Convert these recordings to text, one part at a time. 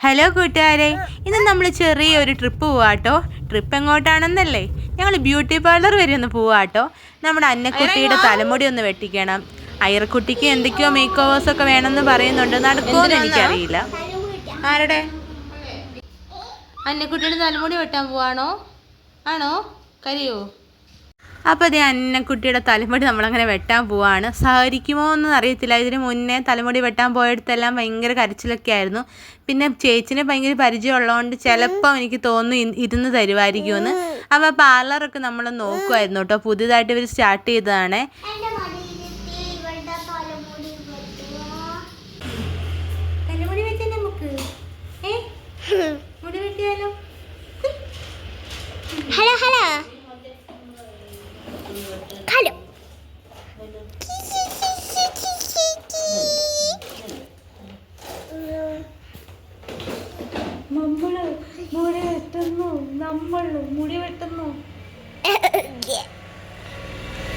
Hello കൂട്ടുകാരെ, ഇന്ന് നമ്മൾ ചെറിയൊരു ട്രിപ്പ് പോവാട്ടോ. ട്രിപ്പ് എങ്ങോട്ടാണെന്നല്ലേ, ഞങ്ങൾ ബ്യൂട്ടി പാർലർ വരെ ഒന്ന് പോവാട്ടോ. നമ്മുടെ അന്നക്കുട്ടിയുടെ തലമുടി ഒന്ന് വെട്ടിക്കണം. അയറക്കുട്ടിക്ക് എന്തൊക്കെയോ മേക്ക് ഓവേഴ്സൊക്കെ വേണമെന്ന് പറയുന്നുണ്ട്. നടക്കുമോയെന്ന് എനിക്കറിയില്ല. ആരുടെ അന്നക്കുട്ടിയുടെ തലമുടി വെട്ടാൻ പോവാണോ? ആണോ? കരിയോ? അപ്പോൾ അതേ അന്നക്കുട്ടിയുടെ തലമുടി നമ്മളങ്ങനെ വെട്ടാൻ പോവാണ്. സഹകരിക്കുമോ എന്ന് അറിയത്തില്ല. ഇതിന് മുന്നേ തലമുടി വെട്ടാൻ പോയടത്തെല്ലാം ഭയങ്കര കരച്ചിലൊക്കെ ആയിരുന്നു. പിന്നെ ചേച്ചിനെ ഭയങ്കര പരിചയമുള്ളതുകൊണ്ട് ചിലപ്പോൾ എനിക്ക് തോന്നുന്നു ഇരുന്ന് തരുമായിരിക്കുമെന്ന്. അപ്പോൾ പാർലറൊക്കെ നമ്മൾ നോക്കുമായിരുന്നു കേട്ടോ. പുതിയതായിട്ട് ഇവർ സ്റ്റാർട്ട് ചെയ്തതാണ്. തലമുടി വെച്ചാൽ നമുക്ക് മുടി വെട്ടിയാലോ? ഹലോ ഹലോ ഹലോ മുടി വെട്ടുന്നു.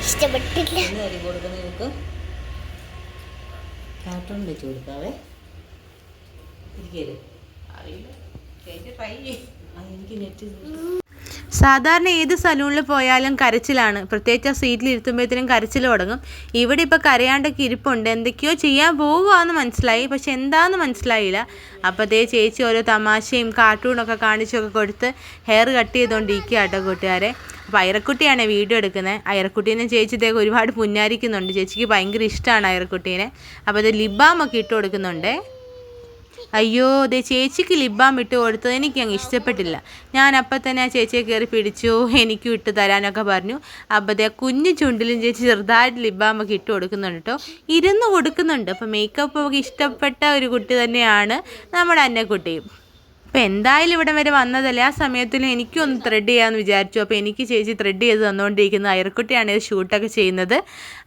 ഇഷ്ടപ്പെട്ടില്ല. കാർട്ടൂൺ വെച്ച് കൊടുക്കാവേ. സാധാരണ ഏത് സലൂണിൽ പോയാലും കരച്ചിലാണ്. പ്രത്യേകിച്ച് ആ സീറ്റിൽ ഇരുത്തുമ്പോഴത്തേനും കരച്ചിൽ തുടങ്ങും. ഇവിടെ ഇപ്പോൾ കരയാണ്ടൊക്കെ ഇരിപ്പുണ്ട്. എന്തൊക്കെയോ ചെയ്യാൻ പോകുകയെന്ന് മനസ്സിലായി, പക്ഷെ എന്താണെന്ന് മനസ്സിലായില്ല. അപ്പോൾ അതേ ചേച്ചി ഓരോ തമാശയും കാർട്ടൂണൊക്കെ കാണിച്ചൊക്കെ കൊടുത്ത് ഹെയർ കട്ട് ചെയ്തുകൊണ്ടിരിക്കുക കേട്ടോ കൂട്ടുകാരെ. അപ്പോൾ അയറക്കുട്ടിയാണ് വീഡിയോ എടുക്കുന്നത്. അയറക്കുട്ടീനെ ചേച്ചി ഇതേക്ക് ഒരുപാട് പുന്നാരിക്കുന്നുണ്ട്. ചേച്ചിക്ക് ഭയങ്കര ഇഷ്ടമാണ് അയറക്കുട്ടീനെ. അപ്പോൾ അത് ലിബാമൊക്കെ ഇട്ട് കൊടുക്കുന്നുണ്ട്. അയ്യോ, ദേ ചേച്ചിക്ക് ലിബാം ഇട്ട് കൊടുത്തത് എനിക്ക് അങ്ങ് ഇഷ്ടപ്പെട്ടില്ല. ഞാൻ അപ്പം തന്നെ ആ ചേച്ചിയെ കയറി പിടിച്ചു, എനിക്കും ഇട്ട് തരാനൊക്കെ പറഞ്ഞു. അപ്പോൾ ദേ കുഞ്ഞു ചുണ്ടിലും ചേച്ചി ചെറുതായിട്ട് ലിബാമൊക്കെ ഇട്ട് കൊടുക്കുന്നുണ്ട് കേട്ടോ. ഇരുന്ന് കൊടുക്കുന്നുണ്ട്. അപ്പോൾ മേക്കപ്പ് ഒക്കെ ഇഷ്ടപ്പെട്ട ഒരു കുട്ടി തന്നെയാണ് നമ്മുടെ അന്നക്കുട്ടിയും. അപ്പോൾ എന്തായാലും ഇവിടെ വരെ വന്നതല്ലേ, ആ സമയത്തിൽ എനിക്കൊന്ന് ത്രെഡ് ചെയ്യാമെന്ന് വിചാരിച്ചു. അപ്പോൾ എനിക്ക് ചേച്ചി ത്രെഡ് ചെയ്ത് തന്നുകൊണ്ടിരിക്കുന്നത്. അയറക്കുട്ടിയാണ് ഇത് ഷൂട്ടൊക്കെ ചെയ്യുന്നത്.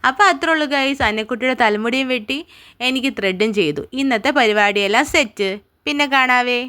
അപ്പോൾ അത്രേ ഉള്ളൂ ഗൈസ്. അന്നക്കുട്ടിയുടെ തലമുടിയും വെട്ടി, എനിക്ക് ത്രെഡും ചെയ്തു. ഇന്നത്തെ പരിപാടിയെല്ലാം സെറ്റ്. പിന്നെ കാണാവേ.